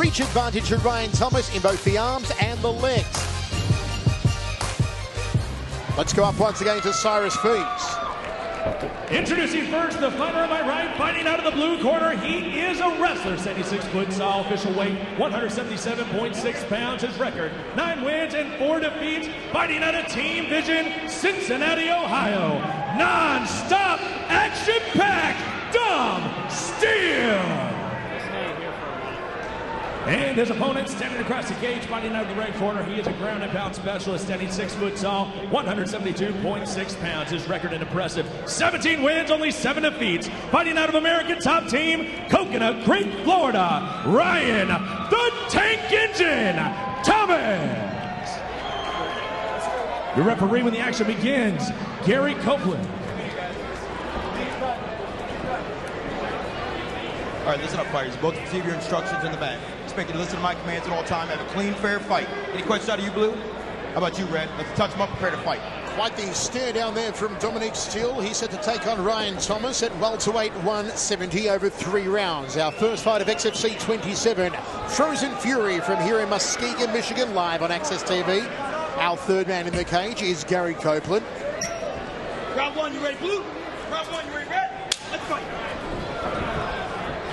Reach advantage to Ryan Thomas in both the arms and the legs. Let's go up once again to Cyrus Fees. Introducing first, the fighter on my right, fighting out of the blue corner. He is a wrestler, 76 foot tall, official weight 177.6 pounds. His record 9 wins and 4 defeats. Fighting out of Team Vision, Cincinnati, Ohio. Non-stop, action-packed, Dom Steele. And his opponent standing across the cage, fighting out of the right corner. He is a ground and pound specialist, standing 6 foot tall, 172.6 pounds. His record an impressive 17 wins, only 7 defeats. Fighting out of American Top Team, Coconut Creek, Florida, Ryan the Tank Engine Thomas. Your referee when the action begins, Gary Copeland. All right, listen up, fighters. Both receive your instructions in the back. Expect you to listen to my commands at all times. Have a clean, fair fight. Any questions out of you, Blue? How about you, Red? Let's touch them up, prepare to fight. Quite the stare down there from Dominic Steele. He's set to take on Ryan Thomas at welterweight 170 over 3 rounds. Our first fight of XFC 27, Frozen Fury from here in Muskegon, Michigan, live on Access TV. Our third man in the cage is Gary Copeland. Round 1, you ready, Blue? Round 1, you ready, Red? Let's fight.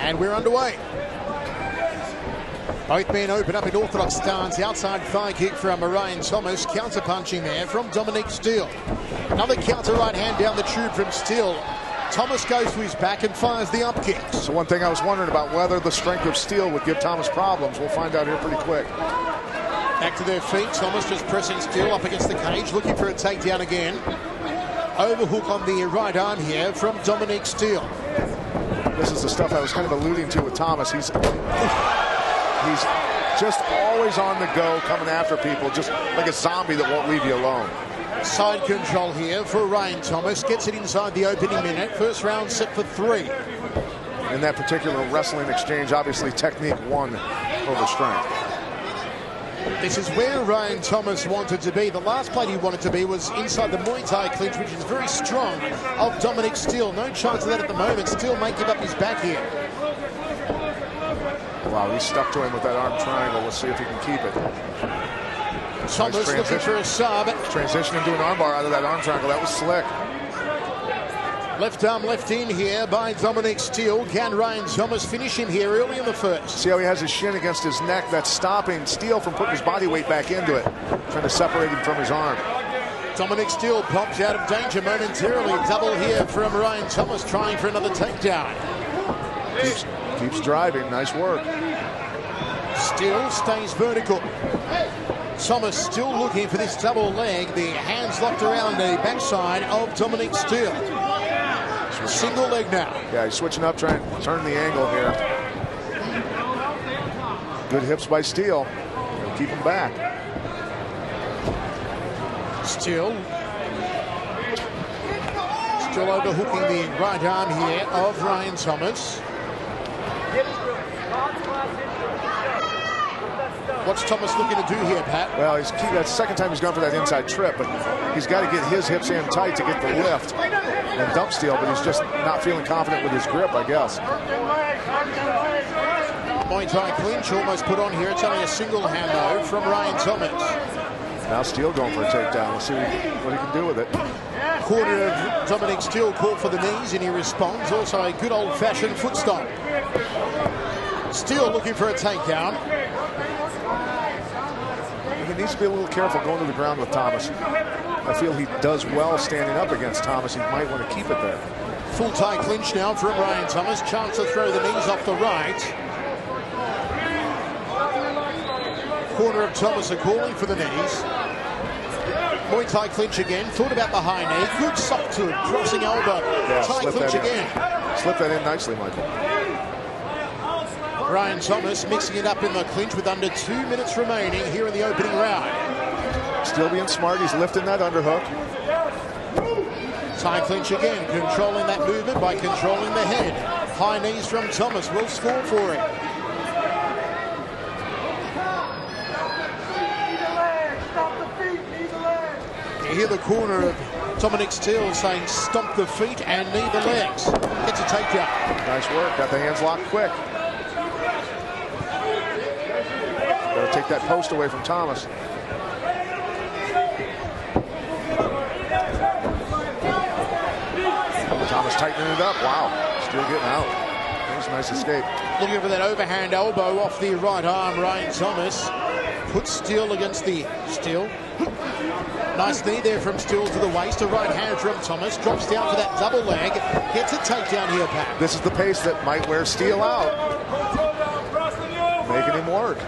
And we're underway. Both men open up in orthodox stance. Outside thigh kick from Ryan Thomas. Counter punching there from Dominic Steele. Another counter right hand down the tube from Steele. Thomas goes to his back and fires the up kick. So one thing I was wondering about whether the strength of Steele would give Thomas problems. We'll find out here pretty quick. Back to their feet. Thomas just pressing Steele up against the cage, looking for a takedown again. Overhook on the right arm here from Dominic Steele. This is the stuff I was kind of alluding to with Thomas. He's just always on the go, coming after people, just like a zombie that won't leave you alone. Side control here for Ryan Thomas. Gets it inside the opening minute. First round set for 3. In that particular wrestling exchange, obviously technique won over strength. This is where Ryan Thomas wanted to be. The last plate he wanted to be was inside the Muay Thai clinch, which is very strong, of Dominic Steele. No chance of that at the moment. Steele may give up his back here. Wow, he's stuck to him with that arm triangle. Let's see if he can keep it. Thomas nice looking for a sub. Transition into an armbar out of that arm triangle. That was slick. Left arm left in here by Dominic Steele. Can Ryan Thomas finish him here early in the first? See how he has his shin against his neck? That's stopping Steele from putting his body weight back into it. Trying to separate him from his arm. Dominic Steele pops out of danger momentarily. Double here from Ryan Thomas, trying for another takedown. Keeps driving. Nice work. Steele stays vertical. Thomas still looking for this double leg. The hands locked around the backside of Dominic Steele. Single leg now. Yeah, he's switching up, trying to turn the angle here. Good hips by Steele. He'll keep him back. Steele still overhooking the right arm here of Ryan Thomas. What's Thomas looking to do here, Pat? Well, that's the second time he's gone for that inside trip, but he's got to get his hips in tight to get the lift and dump Steele, but he's just not feeling confident with his grip, I guess. Muay Thai clinch almost put on here. It's only a single hand, though, from Ryan Thomas. Now Steele going for a takedown. Let's see what he can do with it. Corner of Dominic Steele called for the knees, and he responds. Also a good old-fashioned foot stomp. Steele looking for a takedown. He needs to be a little careful going to the ground with Thomas. I feel he does well standing up against Thomas. He might want to keep it there. Full Thai clinch now from Ryan Thomas. Chance to throw the knees off the right. Corner of Thomas are calling for the knees. Muay Thai clinch again. Thought about the high knee. Good soft hook. Crossing elbow. Yeah, Thai clinch again. Slip that in nicely, Michael. Ryan Thomas mixing it up in the clinch with under 2 minutes remaining here in the opening round. Still being smart. He's lifting that underhook. Thai clinch again. Controlling that movement by controlling the head. High knees from Thomas. Will score for him. You hear the corner of Dominic Steele saying stomp the feet and knee the legs. Gets a takedown. Nice work. Got the hands locked quick. take that post away from Thomas. Thomas tightening it up. Wow, Steele getting out. That was a nice escape. Looking for that overhand elbow off the right arm, Ryan Thomas. Puts Steele against the Steele. Nice knee there from Steele to the waist. A right hand from Thomas. Drops down for that double leg. Gets a takedown here, Pat. This is the pace that might wear Steele out. Making him work.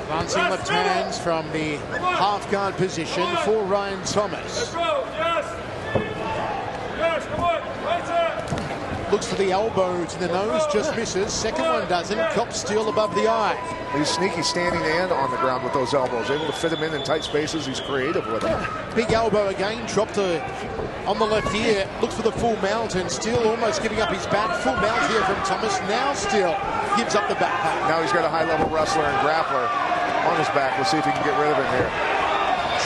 Advancing left hands from the half guard position for Ryan Thomas. Looks for the elbow to the nose, just misses. Second one doesn't. Cops Steele above the eye. He's sneaky standing and on the ground with those elbows. Able to fit him in tight spaces. He's creative with them. Big elbow again. Dropped on the left ear. Looks for the full mount, and Steele almost giving up his back. Full mount here from Thomas. Now Steele gives up the back. Now he's got a high-level wrestler and grappler on his back. We'll see if he can get rid of it here.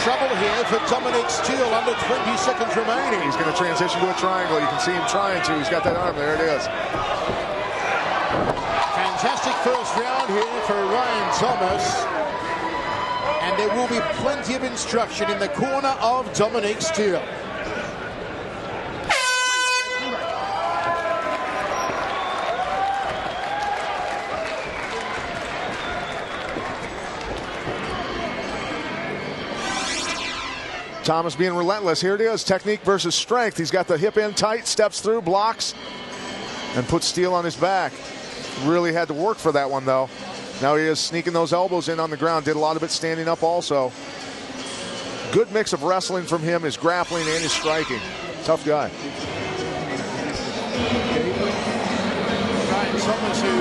Trouble here for Dominic Steele, under 20 seconds remaining. He's going to transition to a triangle. You can see him trying to. He's got that arm. There it is. Fantastic first round here for Ryan Thomas. And there will be plenty of instruction in the corner of Dominic Steele. Thomas being relentless. Here it is. Technique versus strength. He's got the hip in tight, steps through, blocks, and puts Steele on his back. Really had to work for that one, though. Now he is sneaking those elbows in on the ground. Did a lot of it standing up also. Good mix of wrestling from him, his grappling and his striking. Tough guy. Ryan Thomas, who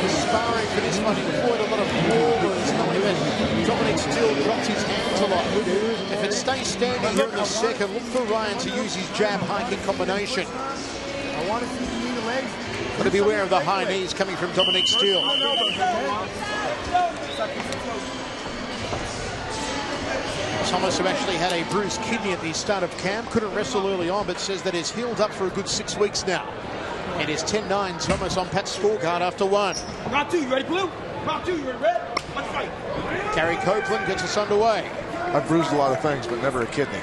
was sparring for this one, employed a lot of wobblers, knowing that Dominic Steele drops his hands a lot. If it stays standing here in the second, look for Ryan to use his jab high kick combination. Got to beware of the high knees coming from Dominic Steele. Thomas, who actually had a bruised kidney at the start of camp, couldn't wrestle early on, but says that he's healed up for a good 6 weeks now. It is 10-9, Thomas on Pat's scorecard after one. Round two, you ready, Blue? Round two, you ready, Red? Let's fight. Gary Copeland gets us underway. I've bruised a lot of things, but never a kidney.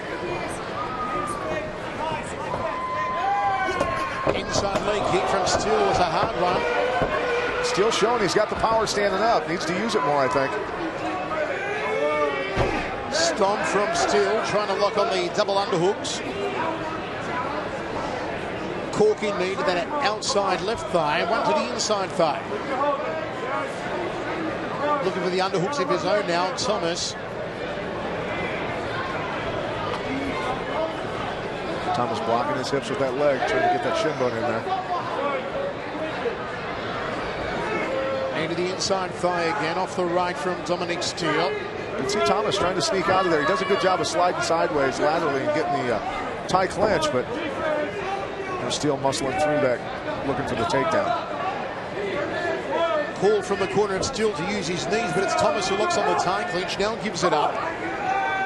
Inside leg kick from Steele was a hard one. Steele showing he's got the power standing up. Needs to use it more, I think. Stomp from Steele, trying to lock on the double underhooks. Corking knee to that outside left thigh, one to the inside thigh. Looking for the underhooks of his own now, Thomas. Thomas blocking his hips with that leg, trying to get that shin bone in there. Into the inside thigh again, off the right from Dominic Steele. You can see Thomas trying to sneak out of there. He does a good job of sliding sideways laterally and getting the tie clinch, but Steele muscling through that, looking for the takedown. Call from the corner of Steele to use his knees, but it's Thomas who looks on the tie clinch, now gives it up.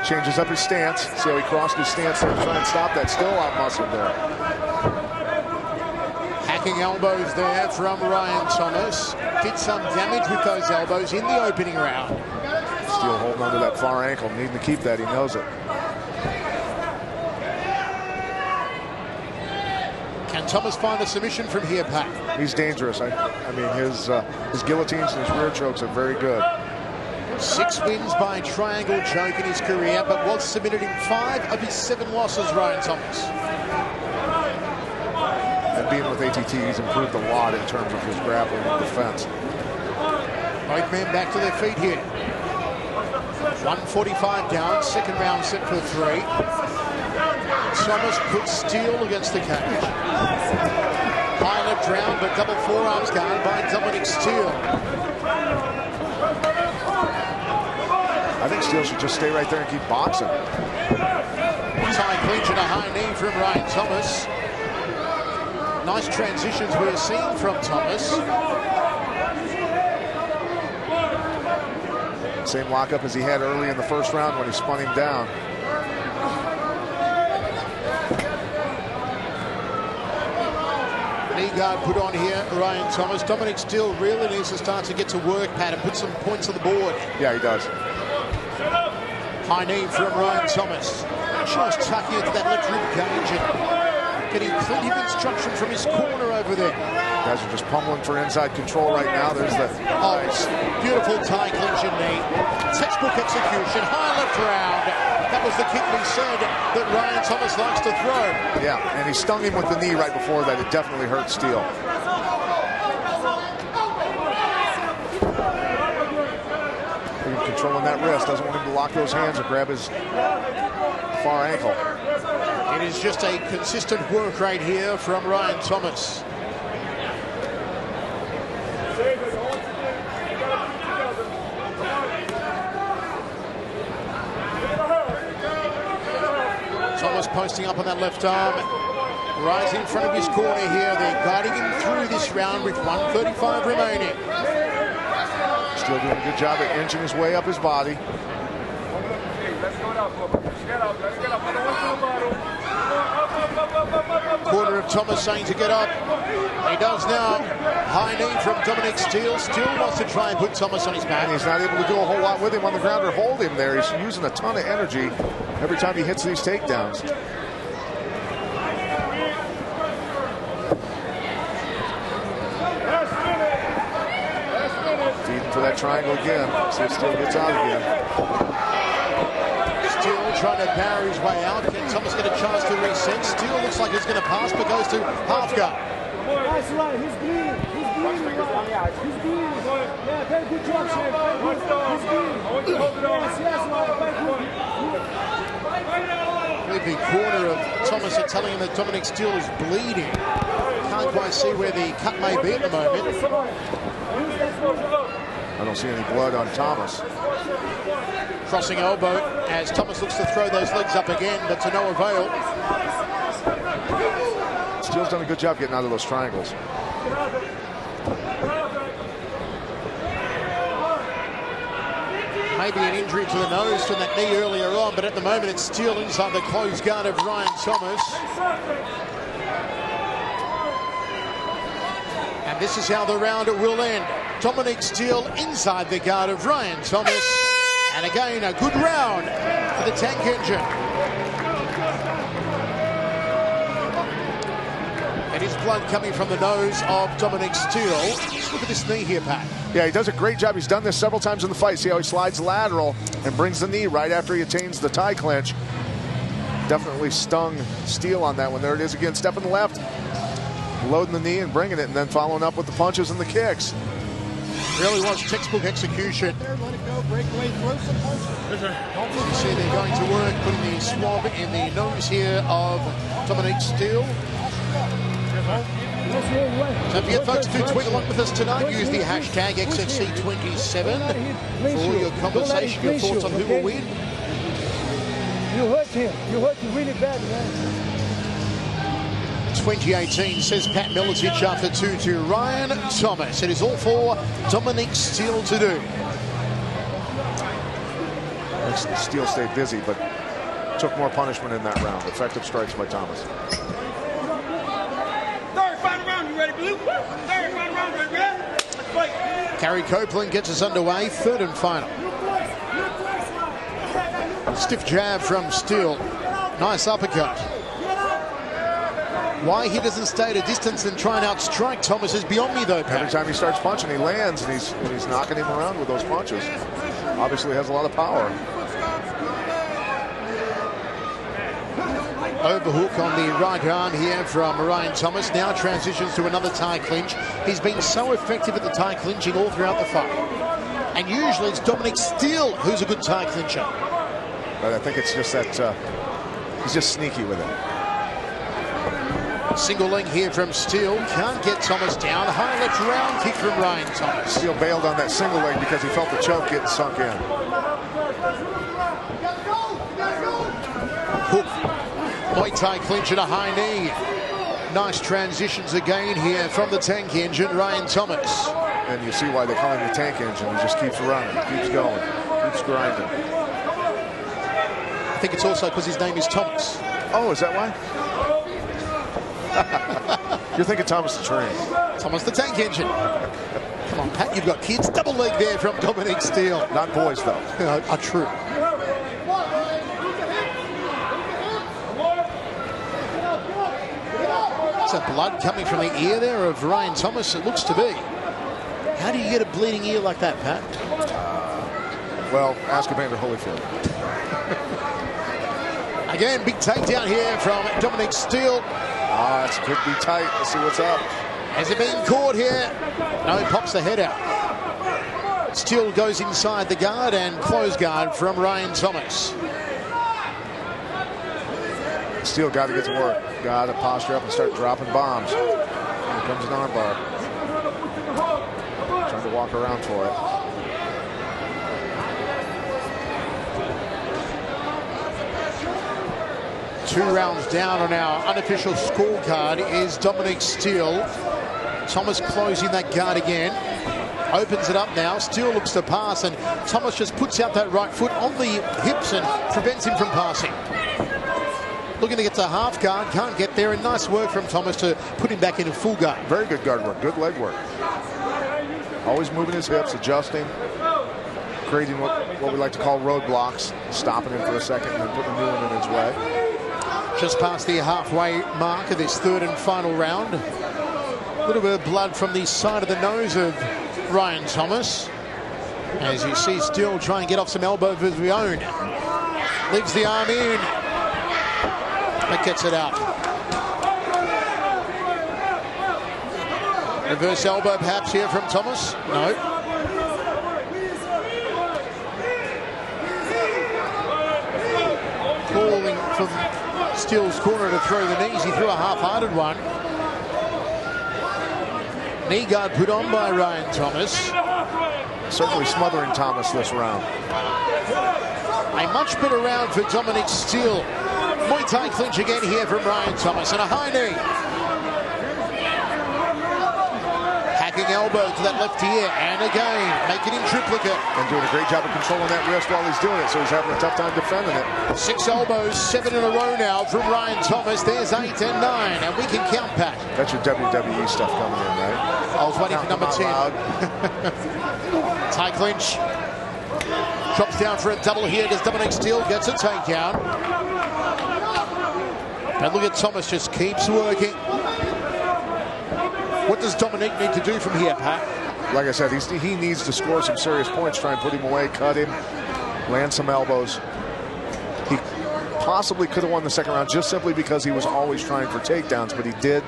Changes up his stance. See how he crossed his stance there to try and stop that. Still out-muscled there. Hacking elbows there from Ryan Thomas. Did some damage with those elbows in the opening round. Steele holding onto that far ankle, needing to keep that. He knows it. Can Thomas find a submission from here, Pat? He's dangerous. I mean, his guillotines and his rear chokes are very good. 6 wins by triangle choke in his career, but was submitted in 5 of his 7 losses, Ryan Thomas. And being with ATT, he's improved a lot in terms of his grappling and defense. Both men back to their feet here. 145 down, second round set for 3. Thomas puts Steele against the cage. High left round, but double forearms guard by Dominic Steele. I think Steele should just stay right there and keep boxing. Tie clinch and a high knee from Ryan Thomas. Nice transitions we're seeing from Thomas. Same lockup as he had early in the first round when he spun him down. Knee guard put on here, Ryan Thomas. Dominic Steele really needs to start to get to work, Pat, and put some points on the board. Yeah, he does. High knee from Ryan Thomas. Just tucking into that left rib cage and getting plenty of instruction from his corner over there. Guys are just pummeling for inside control right now. There's the beautiful tie clinching knee. Textbook execution, high left round. That was the kick we said that Ryan Thomas likes to throw. Yeah, and he stung him with the knee right before that. It definitely hurt Steele. Controlling that wrist, doesn't want him to lock those hands or grab his far ankle. It is just a consistent work rate here from Ryan Thomas. Thomas posting up on that left arm, right in front of his corner here. They're guiding him through this round with 1:35 remaining. Still doing a good job at inching his way up his body. Corner of Thomas saying to get up. He does now. High knee from Dominic Steele. Steele wants to try and put Thomas on his back. And he's not able to do a whole lot with him on the ground or hold him there. He's using a ton of energy every time he hits these takedowns. Feeding for that triangle again. See if Steele gets out again. Steele trying to barrier his way out. Can Thomas get a chance to reset? Steele looks like he's going to pass, but goes to half guard. That's right. He's bleeding. He's bleeding. Right. He's bleeding. Yeah, very good job, Chef. He's bleeding. Yes, right. The corner of Thomas are telling him that Dominic Steele is bleeding. Can't quite see where the cut may be at the moment. I don't see any blood on Thomas. Crossing elbow as Thomas looks to throw those legs up again, but to no avail. Steele's done a good job getting out of those triangles. Maybe an injury to the nose from that knee earlier on, but at the moment it's Steele inside the closed guard of Ryan Thomas. And this is how the round will end. Dominic Steele inside the guard of Ryan Thomas. And again, a good round for the tank engine. And his blood coming from the nose of Dominic Steele. Look at this knee here, Pat. Yeah, he does a great job. He's done this several times in the fight. See how he slides lateral and brings the knee right after he attains the tie clinch. Definitely stung Steele on that one. There it is again, stepping left, loading the knee and bringing it, and then following up with the punches and the kicks. Really was textbook execution. Let it go, break away, throw some punches. You see they're going to work, putting the swab in the nose here of Dominic Steele. Don't forget, folks, to tweet along with us tonight. Use the hashtag XFC27 for all your conversation, your thoughts on who will win. You hurt him. You hurt him really bad, man. 2018, says Pat Milicic after 2 to Ryan Thomas. It is all for Dominic Steele to do. Steele stayed busy, but took more punishment in that round. Effective strikes by Thomas. Third final round, you ready, Blue? Third final round, ready? Let's fight. Gary Copeland gets us underway, third and final. Stiff jab from Steele. Nice uppercut. Why he doesn't stay at a distance and try and outstrike Thomas is beyond me, though, Pat. Every time he starts punching, he lands, and he's knocking him around with those punches. Obviously has a lot of power. Overhook on the right arm here from Ryan Thomas. Now transitions to another tie clinch. He's been so effective at the tie clinching all throughout the fight. And usually it's Dominic Steele who's a good tie clincher. But I think it's just that he's just sneaky with it. Single leg here from Steele. Can't get Thomas down. High left round kick from Ryan Thomas. Steele bailed on that single leg because he felt the choke getting sunk in. Hook. Muay Thai clinch and a high knee. Nice transitions again here from the tank engine, Ryan Thomas. And you see why they call him the tank engine. He just keeps running, keeps going, keeps grinding. I think it's also because his name is Thomas. Oh, is that why? You're thinking Thomas the Train. Thomas the Tank Engine. Come on, Pat, you've got kids. Double leg there from Dominic Steele. Not boys, though. True. Some blood coming from the ear there of Ryan Thomas, it looks to be. How do you get a bleeding ear like that, Pat? Well, ask Evander Holyfield. Again, big takedown here from Dominic Steele. It could be tight. Let's see what's up. Has it been caught here? No, he pops the head out. Steele goes inside the guard and close guard from Ryan Thomas. Steele got to get to work. Got to posture up and start dropping bombs. Here comes an armbar. Trying to walk around for it. Two rounds down on our unofficial scorecard is Dominic Steele. Thomas closing that guard again. Opens it up now. Steele looks to pass, and Thomas just puts out that right foot on the hips and prevents him from passing. Looking to get to half guard, can't get there, and nice work from Thomas to put him back in a full guard. Very good guard work, good leg work. Always moving his hips, adjusting, creating what we like to call roadblocks, stopping him for a second and then putting a new one in his way. Just past the halfway mark of this third and final round. A little bit of blood from the side of the nose of Ryan Thomas. As you see Steele try and get off some elbow of his own. Leaves the arm in. That gets it out. Reverse elbow perhaps here from Thomas. No. Calling from Steele's corner to throw the knees. He threw a half-hearted one. Knee guard put on by Ryan Thomas. Certainly smothering Thomas this round. A much better round for Dominic Steele. Muay Thai clinch again here from Ryan Thomas, and a high knee. Hacking elbow to that left ear, and again, making him triplicate. And doing a great job of controlling that wrist while he's doing it, so he's having a tough time defending it. 6 elbows, 7 in a row now from Ryan Thomas. There's 8 and 9, and we can count, Pat. That's your WWE stuff coming in, right? I was waiting for number 10. Thai clinch. Drops down for a double here. Does Dominic Steele gets a takedown. And look at Thomas, just keeps working. What does Dominic need to do from here, Pat? Like I said, he needs to score some serious points, try and put him away, cut him, land some elbows. He possibly could have won the second round just simply because he was always trying for takedowns, but he did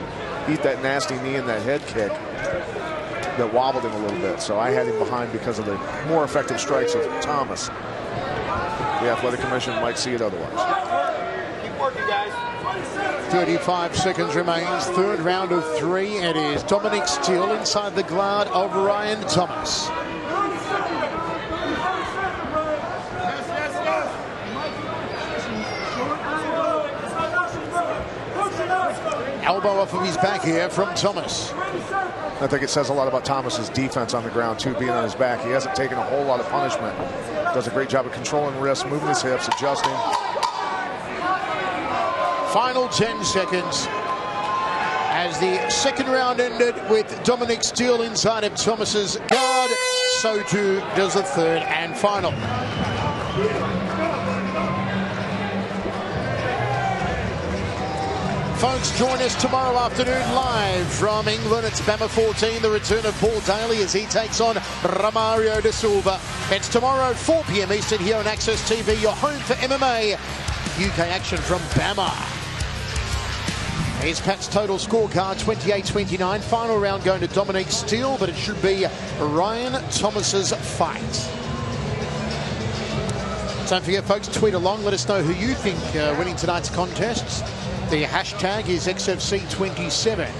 eat that nasty knee and that head kick that wobbled him a little bit. So I had him behind because of the more effective strikes of Thomas. The Athletic Commission might see it otherwise. Keep working, guys. 35 seconds remains. Third round of 3. It is Dominic Steele inside the guard of Ryan Thomas. Elbow off of his back here from Thomas. I think it says a lot about Thomas's defense on the ground, too, being on his back. He hasn't taken a whole lot of punishment. Does a great job of controlling wrists, moving his hips, adjusting. Final 10 seconds as the second round ended with Dominic Steele inside of Thomas's guard. So too does the third and final. Folks, join us tomorrow afternoon live from England. It's BAMMA 14, the return of Paul Daly as he takes on Romario de Silva. It's tomorrow, 4 p.m. Eastern here on Access TV, your home for MMA. UK action from BAMMA. Here's Pat's total scorecard, 28-29. Final round going to Dominic Steele, but it should be Ryan Thomas's fight. Don't forget, folks, tweet along. Let us know who you think winning tonight's contests. The hashtag is XFC27.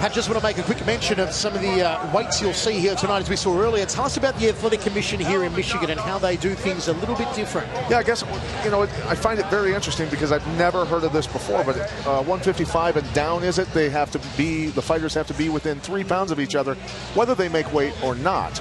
I just want to make a quick mention of some of the weights you'll see here tonight, as we saw earlier. Tell us about the Athletic Commission here in Michigan and how they do things a little bit different. Yeah, I guess, you know, I find it very interesting because I've never heard of this before, but 155 and down, is it? They have to be, the fighters have to be within 3 pounds of each other, whether they make weight or not.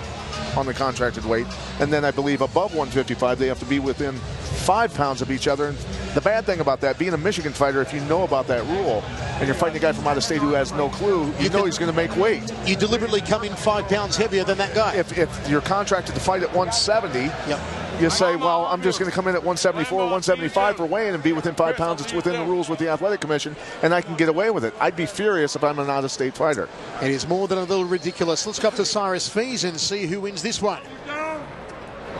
on the contracted weight. And then I believe above 155, they have to be within 5 pounds of each other. And the bad thing about that, being a Michigan fighter, if you know about that rule and you're fighting a guy from out of state who has no clue, you know he's going to make weight. You deliberately come in 5 pounds heavier than that guy. If you're contracted to fight at 170, yep. You say, well, I'm just going to come in at 174, 175 for weigh-in and be within 5 pounds. It's within the rules with the Athletic Commission, and I can get away with it. I'd be furious if I'm an out-of-state fighter. It is more than a little ridiculous. Let's go up to Cyrus Fees and see who wins this one.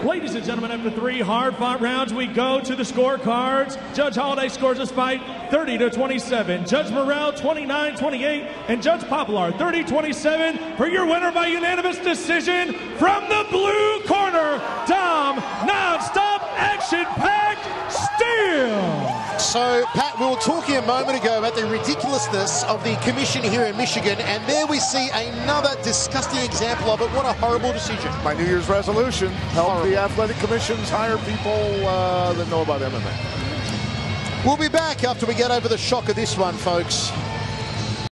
Ladies and gentlemen, after 3 hard-fought rounds, we go to the scorecards. Judge Holliday scores this fight 30-27. Judge Morrell 29-28, and Judge Poplar 30-27 for your winner by unanimous decision from the blue corner, Dom Non-Stop Action-Packed Steele. So, Pat, we were talking a moment ago about the ridiculousness of the commission here in Michigan, and there we see another disgusting example of it. What a horrible decision. My New Year's resolution, help the athletic commissions hire people that know about MMA. We'll be back after we get over the shock of this one, folks.